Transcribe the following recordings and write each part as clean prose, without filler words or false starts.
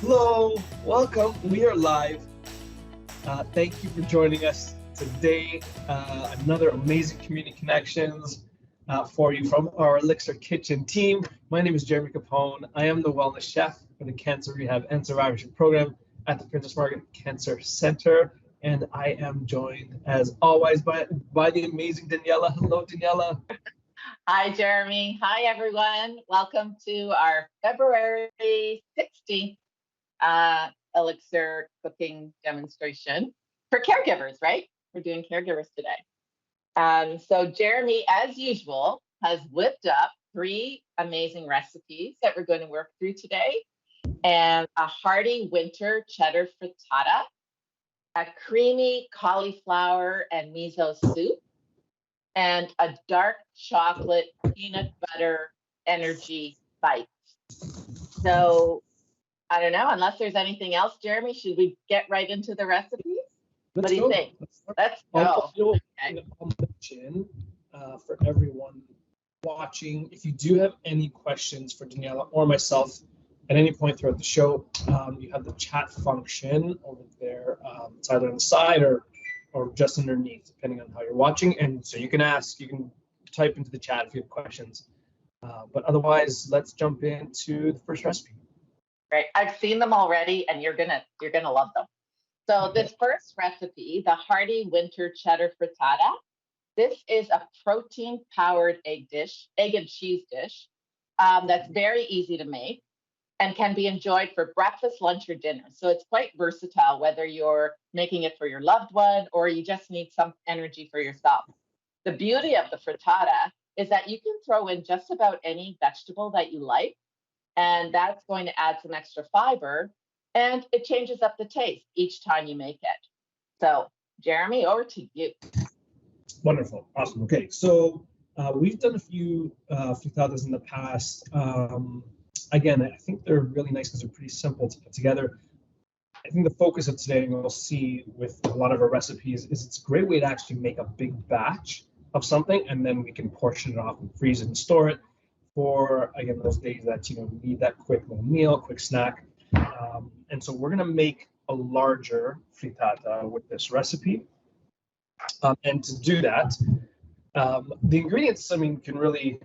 Hello, welcome. We are live. Thank you for joining us today. Another amazing community connections for you from our ELLICSR Kitchen team. My name is Jeremy Capone. I am the wellness chef for the Cancer Rehab and Survivorship Program at the Princess Margaret Cancer Center. And I am joined, as always, by the amazing Daniela. Hello, Daniela. Hi, Jeremy. Hi, everyone. Welcome to our February 16th ELLICSR cooking demonstration for caregivers, right? We're doing caregivers today. So Jeremy, as usual, has whipped up 3 amazing recipes that we're going to work through today. And a hearty winter cheddar frittata, a creamy cauliflower and miso soup, and a dark chocolate peanut butter energy bite. So I don't know, unless there's anything else, Jeremy, should we get right into the recipes? What do you think? Let's go. I'll mention for everyone watching, if you do have any questions for Daniela or myself at any point throughout the show, you have the chat function over there. It's either on the side or just underneath, depending on how you're watching. And so you can type into the chat if you have questions. But otherwise, let's jump into the first recipe. Right, I've seen them already, and you're gonna love them. So this first recipe, the hearty winter cheddar frittata, this is a protein-powered egg and cheese dish that's very easy to make and can be enjoyed for breakfast, lunch, or dinner. So it's quite versatile, whether you're making it for your loved one or you just need some energy for yourself. The beauty of the frittata is that you can throw in just about any vegetable that you like, and that's going to add some extra fiber, and it changes up the taste each time you make it. So, Jeremy, over to you. Wonderful. Awesome. Okay. So we've done a few frittatas in the past. Again, I think they're really nice because they're pretty simple to put together. I think the focus of today, and we'll see with a lot of our recipes, is it's a great way to actually make a big batch of something, and then we can portion it off and freeze it and store it for, again, those days that need that quick little meal, quick snack. And so we're going to make a larger frittata with this recipe. And to do that, the ingredients, can really,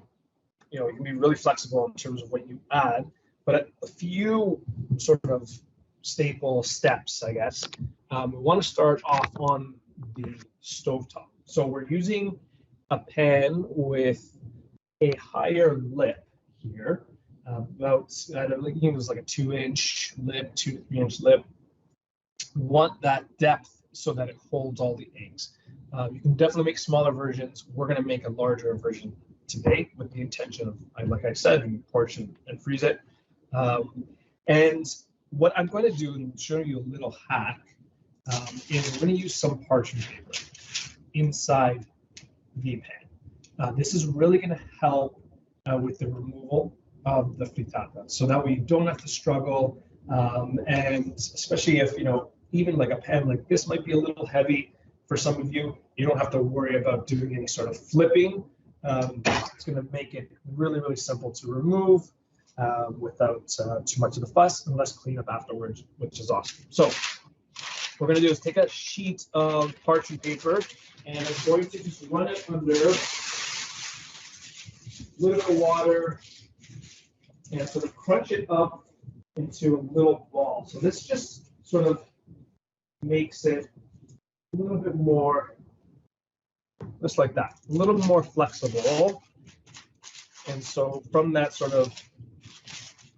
you can be really flexible in terms of what you add, but a few sort of staple steps, I guess. We want to start off on the stovetop. So we're using a pan with a higher lip here, about, I think it was like a 2-inch lip, 2 to 3 inch lip. We want that depth so that it holds all the eggs. You can definitely make smaller versions. We're going to make a larger version today with the intention of, like I said, you portion and freeze it. And what I'm going to do, and show you a little hack, is we're going to use some parchment paper inside the pan. This is really going to help with the removal of the frittata, so that way you don't have to struggle. And especially if, even like a pan like this might be a little heavy for some of you, you don't have to worry about doing any sort of flipping. It's going to make it really, really simple to remove without too much of the fuss and less cleanup afterwards, which is awesome. So what we're going to do is take a sheet of parchment paper, and I'm going to just run it under a little bit of water and sort of crunch it up into a little ball. So this just sort of makes it a little bit more, just like that, a little more flexible. And so from that sort of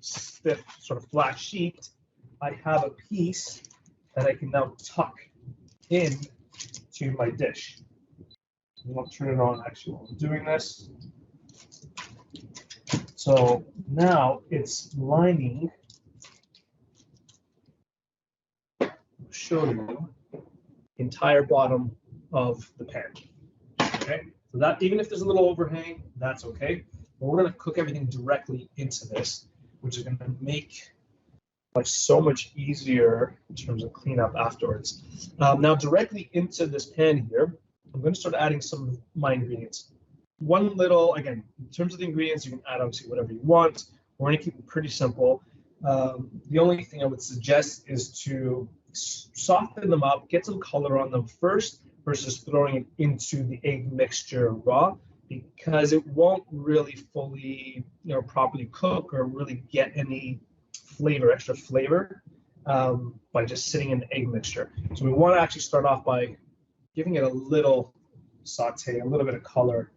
stiff, sort of flat sheet, I have a piece that I can now tuck in to my dish. I'll turn it on actually while I'm doing this. So now it's lining, I'll show you, the entire bottom of the pan. Okay, so that, even if there's a little overhang, that's okay. But we're going to cook everything directly into this, which is going to make life so much easier in terms of cleanup afterwards. Now, directly into this pan here, I'm going to start adding some of my ingredients. One little, again, in terms of the ingredients, you can add obviously whatever you want. We're going to keep it pretty simple. The only thing I would suggest is to soften them up, get some color on them first versus throwing it into the egg mixture raw, because it won't really fully, properly cook or really get any flavor, extra flavor, by just sitting in the egg mixture. So we want to actually start off by giving it a little saute, a little bit of color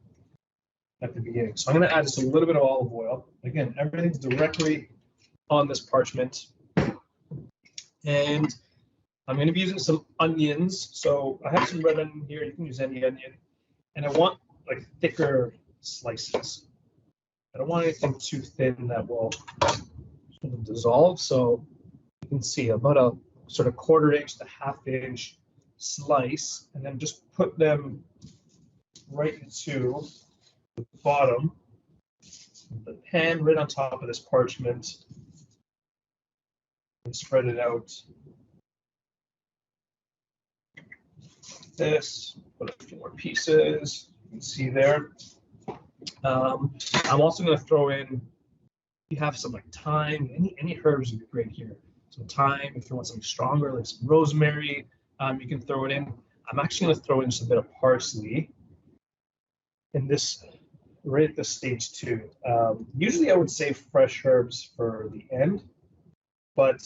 at the beginning. So I'm going to add just a little bit of olive oil. Again, everything's directly on this parchment. And I'm going to be using some onions. So I have some red onion here. You can use any onion. And I want like thicker slices. I don't want anything too thin that will sort of dissolve. So you can see about a sort of 1/4 inch to 1/2 inch slice, and then just put them right into the bottom of the pan, right on top of this parchment, and spread it out. This, put a few more pieces. You can see there. I'm also going to throw in, if you have some like thyme, any herbs would be great here. Some thyme, if you want something stronger, like some rosemary, you can throw it in. I'm actually going to throw in just a bit of parsley in this, right at this stage too. Usually I would save fresh herbs for the end, but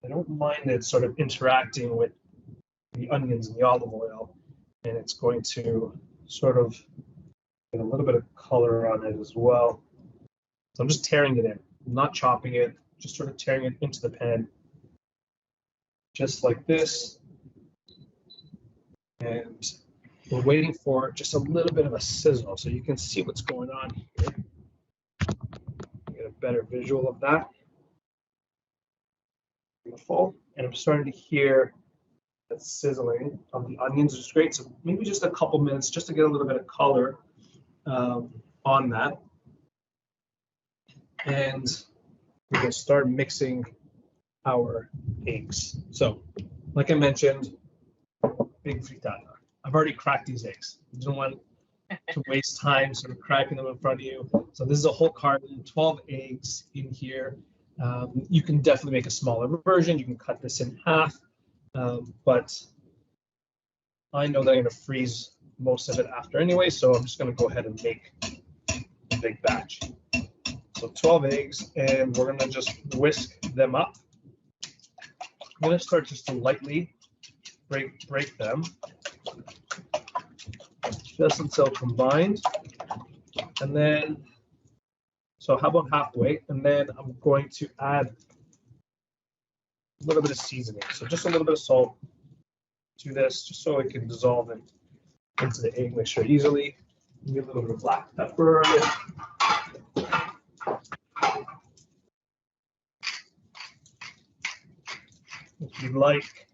I don't mind it sort of interacting with the onions and the olive oil, and it's going to sort of get a little bit of color on it as well. So I'm just tearing it in, I'm not chopping it, just sort of tearing it into the pan, just like this. And we're waiting for just a little bit of a sizzle so you can see what's going on here. Get a better visual of that. Beautiful. And I'm starting to hear that sizzling of the onions, which is great. So maybe just a couple minutes just to get a little bit of color on that. And we're going to start mixing our eggs. So, like I mentioned, big frittata. I've already cracked these eggs. I don't want to waste time sort of cracking them in front of you. So this is a whole carton, 12 eggs in here. You can definitely make a smaller version. You can cut this in half, but I know that I'm going to freeze most of it after anyway, so I'm just going to go ahead and make a big batch. So 12 eggs, and we're going to just whisk them up. I'm going to start just to lightly break them, just until combined. And then, so how about halfway? And then I'm going to add a little bit of seasoning. So just a little bit of salt to this, just so it can dissolve into the egg mixture easily. Maybe a little bit of black pepper. If you like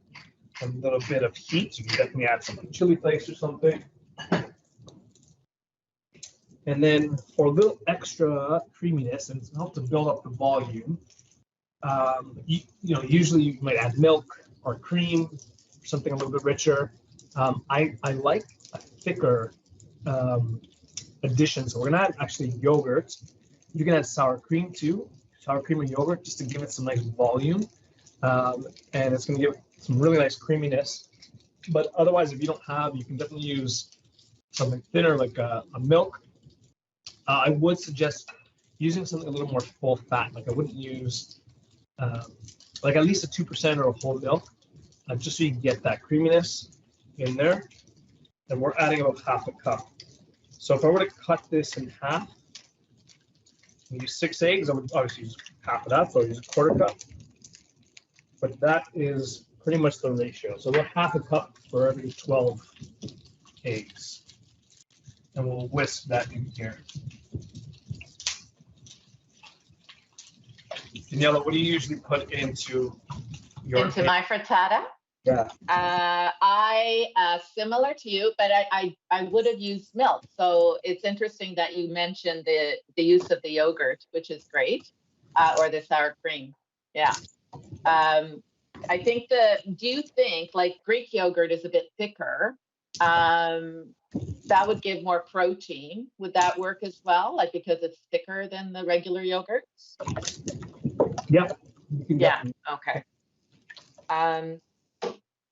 a little bit of heat, you can definitely add some chili flakes or something. And then for a little extra creaminess and to help to build up the volume, usually you might add milk or cream, something a little bit richer. I like a thicker addition, so we're gonna add actually yogurt. You can add sour cream too, sour cream or yogurt, just to give it some nice volume, and it's gonna give it some really nice creaminess. But otherwise, if you don't have, you can definitely use something thinner like a milk. I would suggest using something a little more full fat. Like I wouldn't use like at least a 2% or a whole milk, just so you get that creaminess in there. And we're adding about 1/2 cup. So if I were to cut this in half, and use 6 eggs, I would obviously use half of that, so I'll use 1/4 cup. But that is pretty much the ratio. So about 1/2 cup for every 12 eggs. And we'll whisk that in here. Daniela, what do you usually put into your my frittata? Yeah. I similar to you, but I would have used milk. So it's interesting that you mentioned the use of the yogurt, which is great, or the sour cream. Yeah. I think do you think like Greek yogurt is a bit thicker? That would give more protein. Would that work as well? Like because it's thicker than the regular yogurts? Yeah, you can Yeah, definitely. okay.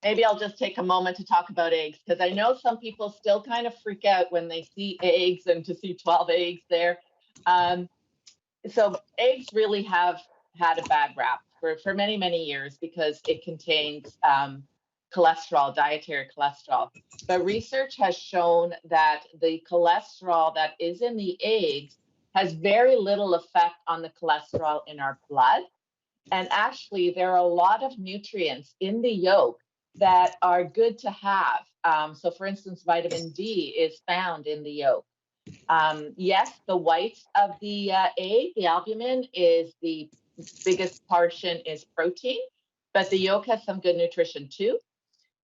Maybe I'll just take a moment to talk about eggs, because I know some people still kind of freak out when they see eggs and to see 12 eggs there. So eggs really have had a bad rap for many, many years because it contains cholesterol, dietary cholesterol. But research has shown that the cholesterol that is in the eggs has very little effect on the cholesterol in our blood. And actually, there are a lot of nutrients in the yolk that are good to have. So for instance, vitamin D is found in the yolk. Yes, the white of the egg, the albumin, is the biggest portion is protein, but the yolk has some good nutrition too.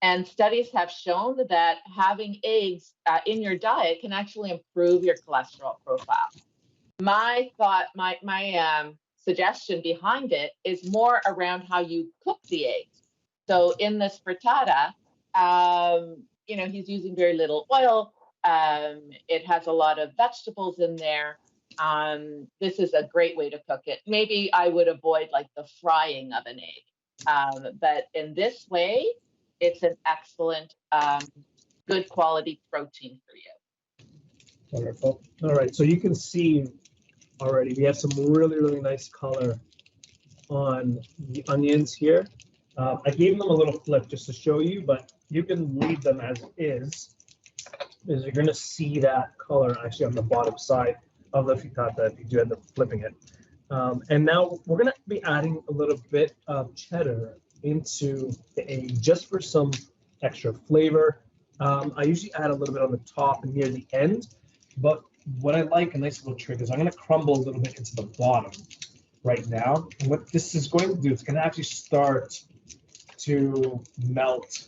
And studies have shown that having eggs in your diet can actually improve your cholesterol profile. My thought, my suggestion behind it is more around how you cook the eggs. So in this frittata, he's using very little oil. It has a lot of vegetables in there. This is a great way to cook it. Maybe I would avoid like the frying of an egg. But in this way, it's an excellent, good quality protein for you. Wonderful. All right, so you can see already we have some really, really nice color on the onions here. I gave them a little flip just to show you, but you can leave them as is you're going to see that color actually on the bottom side of the frittata if you do end up flipping it. And now we're going to be adding a little bit of cheddar into the egg just for some extra flavor. I usually add a little bit on the top and near the end, but what I like, a nice little trick, is I'm going to crumble a little bit into the bottom right now. And what this is going to do, it's going to actually start to melt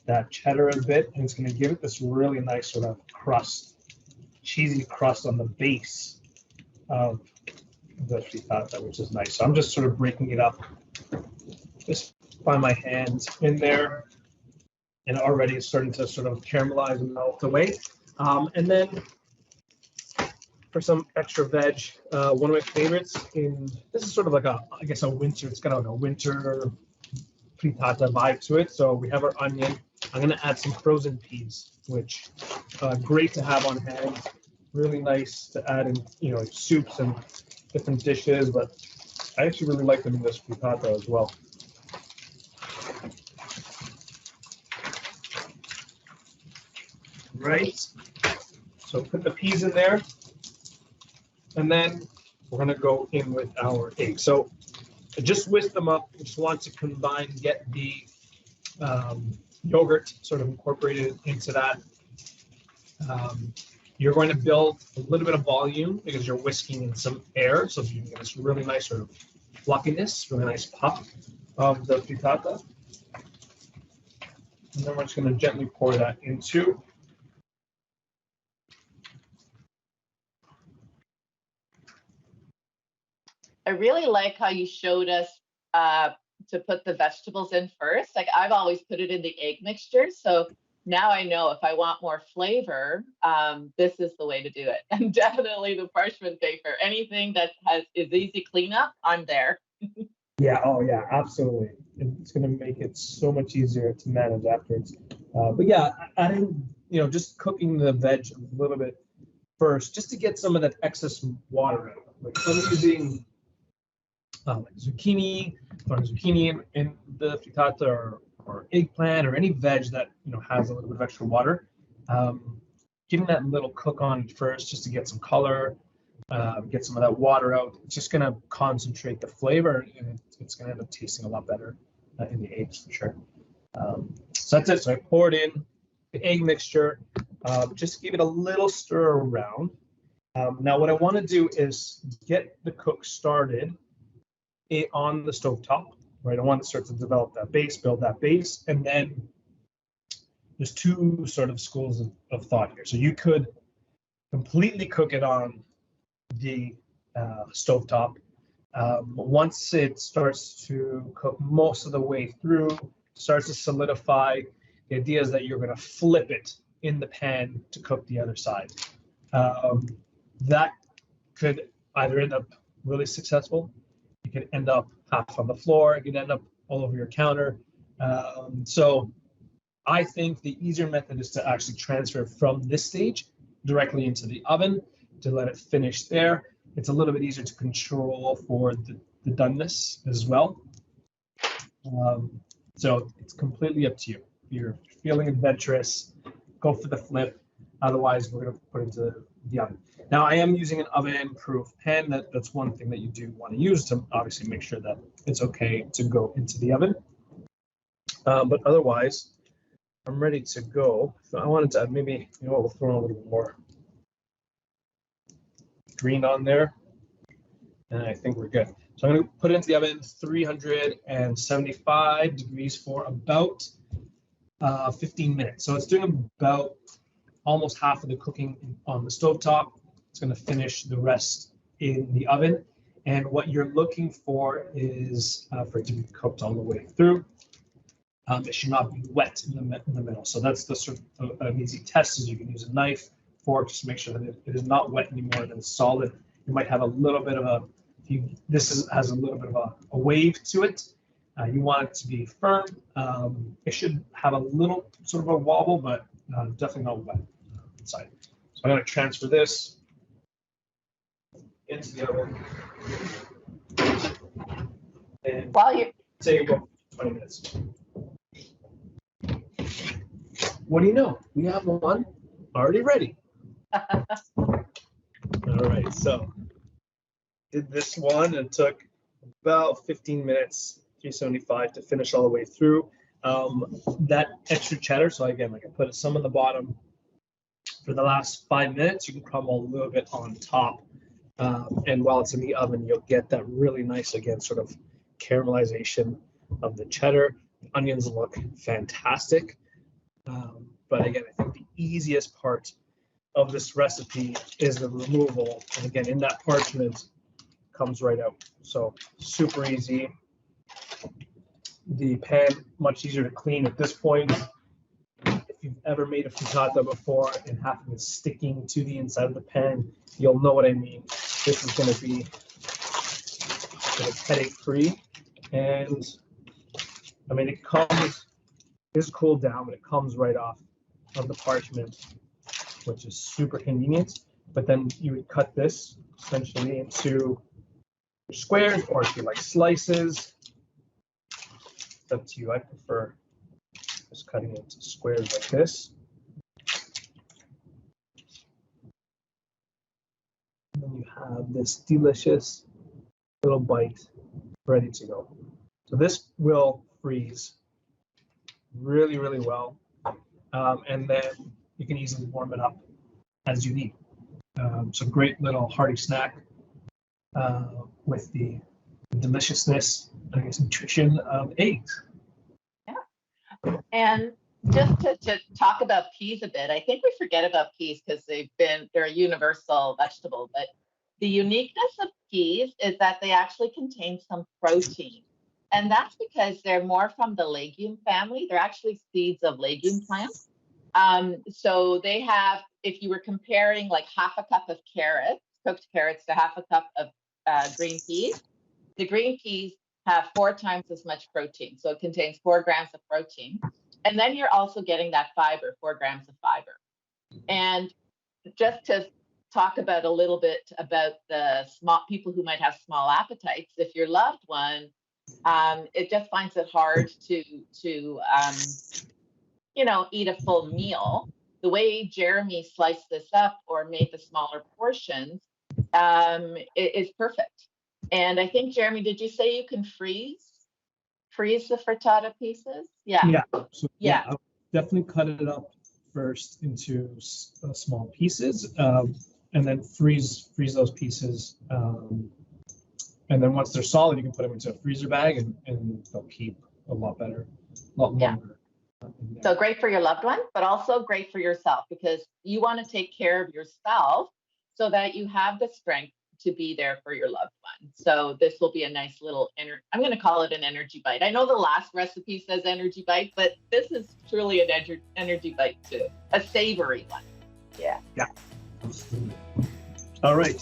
that cheddar a bit, and it's going to give it this really nice sort of crust, cheesy crust on the base of the frittata, which is nice. So I'm just sort of breaking it up just by my hands in there, and already it's starting to sort of caramelize and melt away. And then for some extra veg, one of my favorites this is sort of like I guess a winter, it's got like a winter frittata vibe to it. So we have our onion. I'm going to add some frozen peas, which great to have on hand. Really nice to add in, soups and different dishes, but I actually really like them in this frittata as well. Right. So put the peas in there, and then we're going to go in with our eggs. So just whisk them up. I just want to combine, get the yogurt sort of incorporated into that. You're going to build a little bit of volume because you're whisking in some air, so you get this really nice sort of fluffiness, really nice pop of the frittata. And then we're just going to gently pour that into. I really like how you showed us to put the vegetables in first. Like I've always put it in the egg mixture. So now I know if I want more flavor, this is the way to do it. And definitely the parchment paper, anything that is easy cleanup, I'm there. Yeah, oh yeah, absolutely. It's going to make it so much easier to manage afterwards. But yeah, adding, just cooking the veg a little bit first, just to get some of that excess water out. Like I'm using like zucchini in the frittata, or eggplant, or any veg that has a little bit of extra water. Giving that little cook on first, just to get some color, get some of that water out. It's just going to concentrate the flavor, and it's going to end up tasting a lot better in the eggs for sure. So that's it. So I poured in the egg mixture, just give it a little stir around. Now what I want to do is get the cook started on the stovetop, right? I want to start to develop that base, build that base, and then there's two sort of schools of thought here. So you could completely cook it on the stovetop. Once it starts to cook most of the way through, starts to solidify, the idea is that you're going to flip it in the pan to cook the other side. That could either end up really successful. You could end up half on the floor. It could end up all over your counter. So I think the easier method is to actually transfer from this stage directly into the oven to let it finish there. It's a little bit easier to control for the doneness as well. So it's completely up to you. If you're feeling adventurous, go for the flip. Otherwise, we're going to put it into the oven. Now, I am using an oven-proof pan. That's one thing that you do want to use to obviously make sure that it's okay to go into the oven. But otherwise, I'm ready to go. So I wanted to maybe, we'll throw a little bit more green on there. And I think we're good. So I'm going to put it into the oven, 375 degrees for about 15 minutes. So it's doing about almost half of the cooking on the stovetop. It's going to finish the rest in the oven. And what you're looking for is for it to be cooked all the way through. It should not be wet in the middle. So that's the sort of an easy test. Is you can use a knife, fork, just to make sure that it is not wet anymore than solid. You might have a little bit of a, has a little bit of a wave to it. You want it to be firm. It should have a little sort of a wobble, but definitely not wet inside. So I'm going to transfer this into the oven. And while you take about 20 minutes. What do you know? We have one already ready. All right, so did this one and took about 15 minutes, 375 to finish all the way through. That extra cheddar, so again, like I put some on the bottom. For the last 5 minutes, you can crumble a little bit on top. And while it's in the oven, you'll get that really nice, again, sort of caramelization of the cheddar. The onions look fantastic. But again, I think the easiest part of this recipe is the removal. And again, in that parchment comes right out. So super easy. The pan, much easier to clean at this point. If you've ever made a frittata before and having it sticking to the inside of the pan, you'll know what I mean. This is going to be headache-free. And I mean, it's cooled down, but it comes right off of the parchment, which is super convenient. But then you would cut this essentially into squares, or if you like slices, it's up to you. I prefer just cutting it into squares like this. And then you have this delicious little bite ready to go. So this will freeze really, really well. And then you can easily warm it up as you need. So great little hearty snack with the deliciousness, I guess, nutrition of eggs. Yeah. And just to talk about peas a bit, I think we forget about peas because they're a universal vegetable, but the uniqueness of peas is that they actually contain some protein. And that's because they're more from the legume family. They're actually seeds of legume plants. So they have, if you were comparing like half a cup of carrots, cooked carrots, to half a cup of green peas, the green peas have 4 times as much protein. So it contains 4 grams of protein. And then you're also getting that fiber, 4 grams of fiber. And just to talk about a little bit about the small people who might have small appetites, if your loved one, it just finds it hard to eat a full meal. The way Jeremy sliced this up or made the smaller portions is perfect. And I think, Jeremy, did you say you can freeze the frittata pieces? Yeah. Yeah. So, yeah. I'll definitely cut it up first into small pieces, and then freeze those pieces. And then once they're solid, you can put them into a freezer bag, and they'll keep a lot better, a lot longer. So great for your loved one, but also great for yourself, because you want to take care of yourself so that you have the strength to be there for your loved one. So this will be a nice little, I'm going to call it an energy bite. I know the last recipe says energy bite, but this is truly an energy bite too, a savory one. Yeah. Yeah. All right.